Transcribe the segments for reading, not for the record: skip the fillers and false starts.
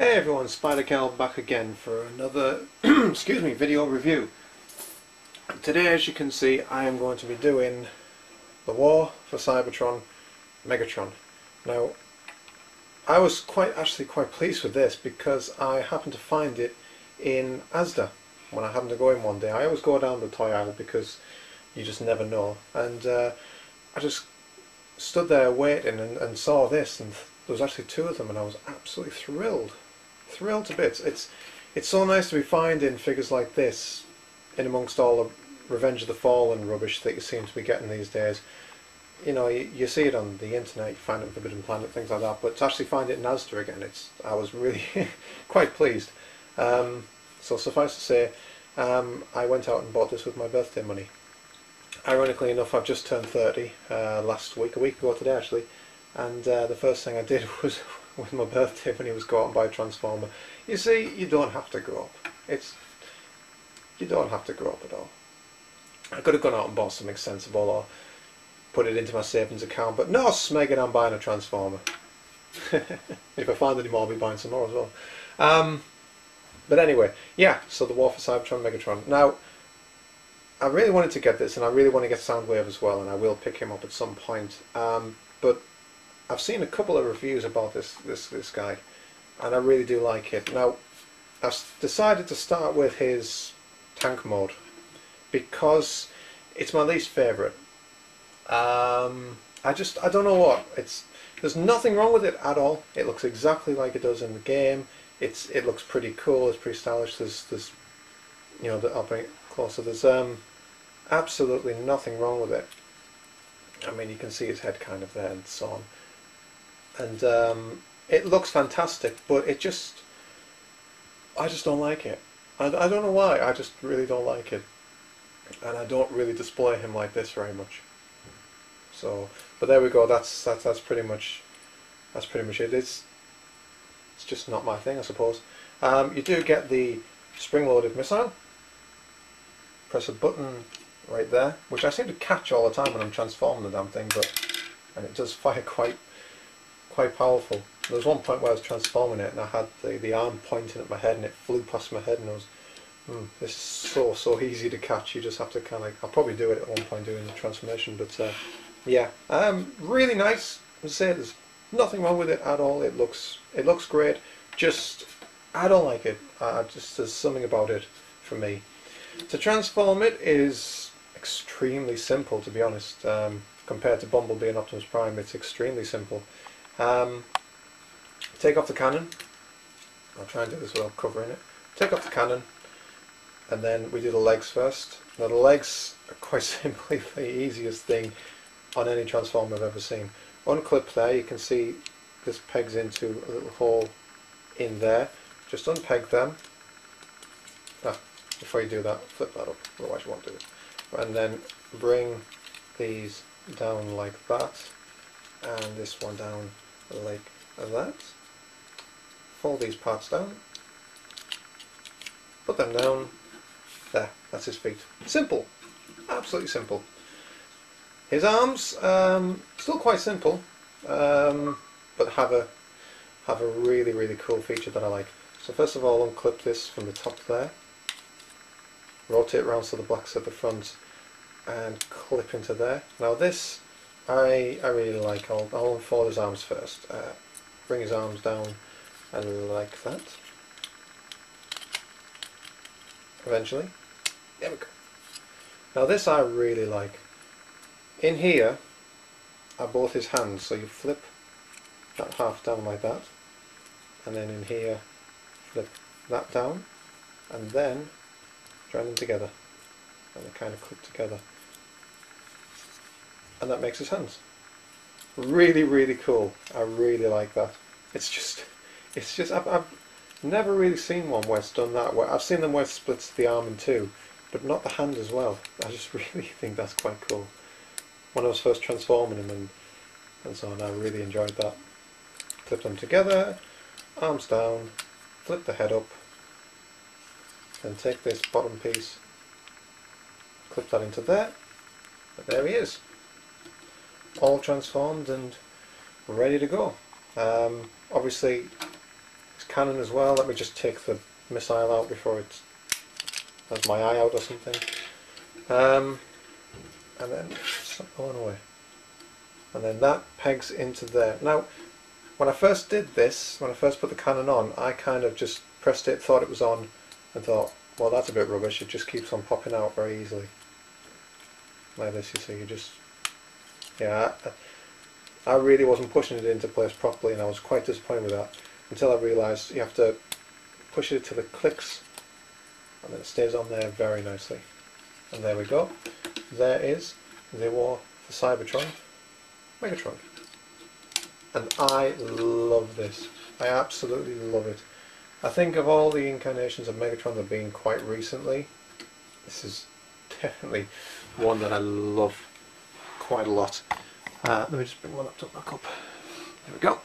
Hey everyone, Spider-Kel back again for another excuse me, video review. Today, as you can see, I am going to be doing the War for Cybertron Megatron. Now, I was actually quite pleased with this because I happened to find it in Asda when I happened to go in one day. I always go down the toy aisle because you just never know, and I just stood there waiting and saw this, and there was actually two of them, and I was absolutely thrilled to bits. It's so nice to be finding figures like this in amongst all the Revenge of the Fallen rubbish that you seem to be getting these days. You know, you see it on the internet, you find it on Forbidden Planet, things like that, but to actually find it in Asda again, I was really quite pleased. So suffice to say, I went out and bought this with my birthday money. Ironically enough, I've just turned 30 last week, a week ago today actually, and the first thing I did was with my birthday when he was go out and buy a Transformer. You see, you don't have to grow up. You don't have to grow up at all. I could have gone out and bought something sensible or put it into my savings account, but no, Smegging, I'm buying a Transformer. If I find any more, I'll be buying some more as well. But anyway, yeah, so the War for Cybertron Megatron. Now, I really wanted to get this, and I really want to get Soundwave as well, and I will pick him up at some point. But I've seen a couple of reviews about this guy, and I really do like it. Now, I've decided to start with his tank mode because it's my least favourite. I don't know what. There's nothing wrong with it at all. It looks exactly like it does in the game. It looks pretty cool. It's pretty stylish. There's you know, I'll bring it closer. There's absolutely nothing wrong with it. I mean, you can see his head kind of there and so on. And it looks fantastic, but I just don't like it. I don't know why. I just really don't like it, and I don't really display him like this very much. So, but there we go. That's pretty much it. It's just not my thing, I suppose. You do get the spring-loaded missile. Press a button right there, which I seem to catch all the time when I'm transforming the damn thing, and it does fire quite powerful. There was one point where I was transforming it and I had the arm pointing at my head and it flew past my head, and I was, this is so easy to catch. You just have to kind of, I'll probably do it at one point doing the transformation, but yeah, really nice. As I say, there's nothing wrong with it at all. It looks great. Just, I don't like it. Just there's something about it for me. To transform it is extremely simple, to be honest. Compared to Bumblebee and Optimus Prime, it's extremely simple. Take off the cannon. I'll try and do this without covering it. Take off the cannon, and then we do the legs first. Now the legs are quite simply the easiest thing on any Transformer I've ever seen. Unclip there, you can see this pegs into a little hole in there. Just unpeg them. Before you do that, flip that up, otherwise you won't do it. And then bring these down like that, and this one down like that. Fold these parts down, put them down. There, that's his feet. Simple, absolutely simple. His arms, still quite simple, but have a really cool feature that I like. So first of all, unclip this from the top there, rotate around so the black's at the front, and clip into there. Now this I really like. I'll unfold his arms first. Bring his arms down and like that. Eventually. There we go. Now this I really like. In here are both his hands, so you flip that half down like that, and then in here flip that down, and then join them together, and they kind of click together, and that makes his hands. Really cool. I really like that. It's just I've never really seen one where it's done that. I've seen them where it splits the arm in two, but not the hand as well. I just really think that's quite cool. When I was first transforming him and so on, I really enjoyed that. Clip them together, arms down, flip the head up, then take this bottom piece, clip that into there, and there he is. All transformed and ready to go. Obviously cannon as well. Let me just take the missile out before it has my eye out or something. And then stop going away. And then that pegs into there. Now, when I first did this, when I first put the cannon on, I kind of just pressed it, thought it was on, and thought, well, that's a bit rubbish. It just keeps on popping out very easily. Like this, you see, you just... Yeah, I really wasn't pushing it into place properly, and I was quite disappointed with that, until I realised you have to push it till it clicks, and then it stays on there very nicely. And there we go. There is the War for Cybertron Megatron. And I love this. I absolutely love it. I think of all the incarnations of Megatron that have been quite recently, this is definitely one that I love quite a lot. Let me just bring my laptop back up. There we go.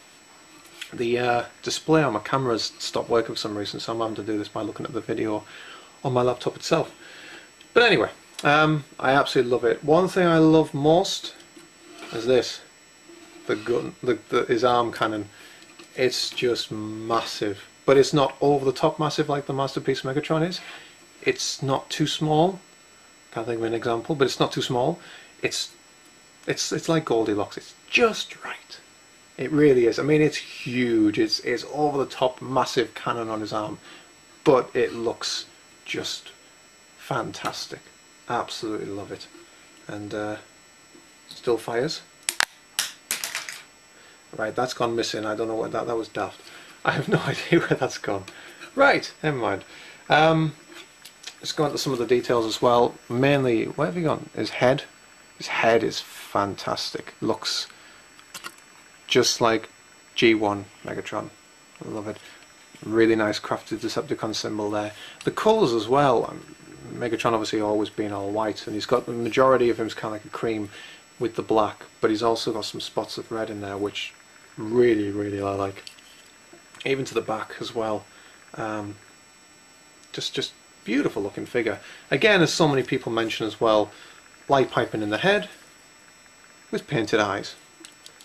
The display on my camera's stopped working for some reason, so I'm having to do this by looking at the video on my laptop itself. But anyway, I absolutely love it. One thing I love most is this. The gun, his arm cannon. It's just massive, but it's not over the top massive like the Masterpiece Megatron is. It's not too small. Can't think of an example, but it's not too small. It's like Goldilocks. It's just right. It really is. I mean, it's huge. It's over the top massive cannon on his arm, but it looks just fantastic. Absolutely love it, and still fires. Right, that's gone missing. I don't know what that was daft. I have no idea where that's gone. Right, never mind. Let's go into some of the details as well. Mainly, where have you gone? His head. His head is fantastic. Looks just like G1 Megatron. I love it. Really nice crafted Decepticon symbol there. The colours as well. Megatron obviously always been all white, and he's got the majority of him is kind of like a cream with the black, but he's also got some spots of red in there, which really I like. Even to the back as well. Just beautiful looking figure. Again, as so many people mention as well, light piping in the head with painted eyes.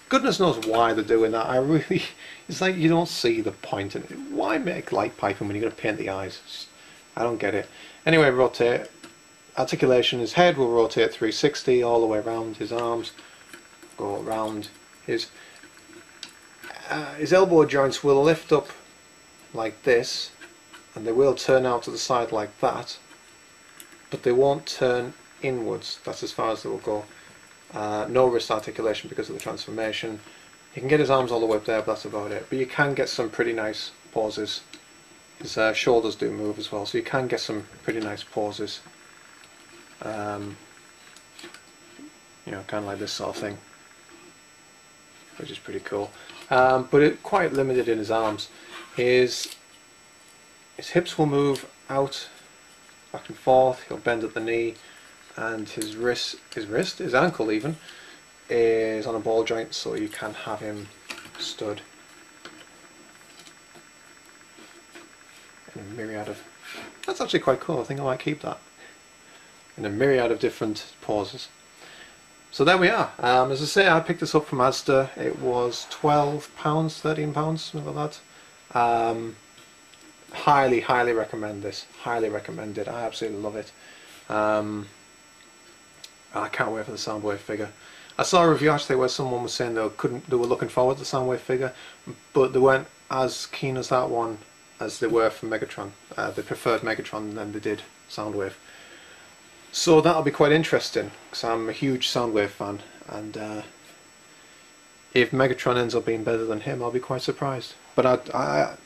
Goodness knows why they're doing that. It's like you don't see the point in it. Why make light piping when you're going to paint the eyes? I don't get it. Anyway, rotate. Articulation, his head will rotate 360 all the way around. His arms go around. His elbow joints will lift up like this, and they will turn out to the side like that, but they won't turn inwards. That's as far as they will go. No wrist articulation because of the transformation. You can get his arms all the way up there, but that's about it. But you can get some pretty nice poses. His shoulders do move as well, so you can get some pretty nice poses. You know, kind of like this sort of thing, which is pretty cool. But it's quite limited in his arms. His hips will move out, back and forth. He'll bend at the knee, and his ankle even, is on a ball joint, so you can have him stood in a myriad of... That's actually quite cool. I think I might keep that. In a myriad of different poses. So there we are. As I say, I picked this up from Asda. It was £12, £13, something like that. Highly recommend this. Highly recommend it. I absolutely love it. I can't wait for the Soundwave figure. I saw a review actually where someone was saying they were looking forward to the Soundwave figure, but they weren't as keen as that one as they were for Megatron. They preferred Megatron than they did Soundwave. So that'll be quite interesting, because I'm a huge Soundwave fan, and if Megatron ends up being better than him, I'll be quite surprised. But I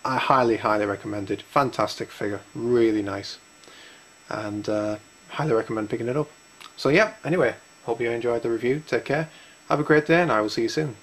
highly recommend it. Fantastic figure, really nice, and highly recommend picking it up. So yeah, anyway, hope you enjoyed the review. Take care, have a great day, and I will see you soon.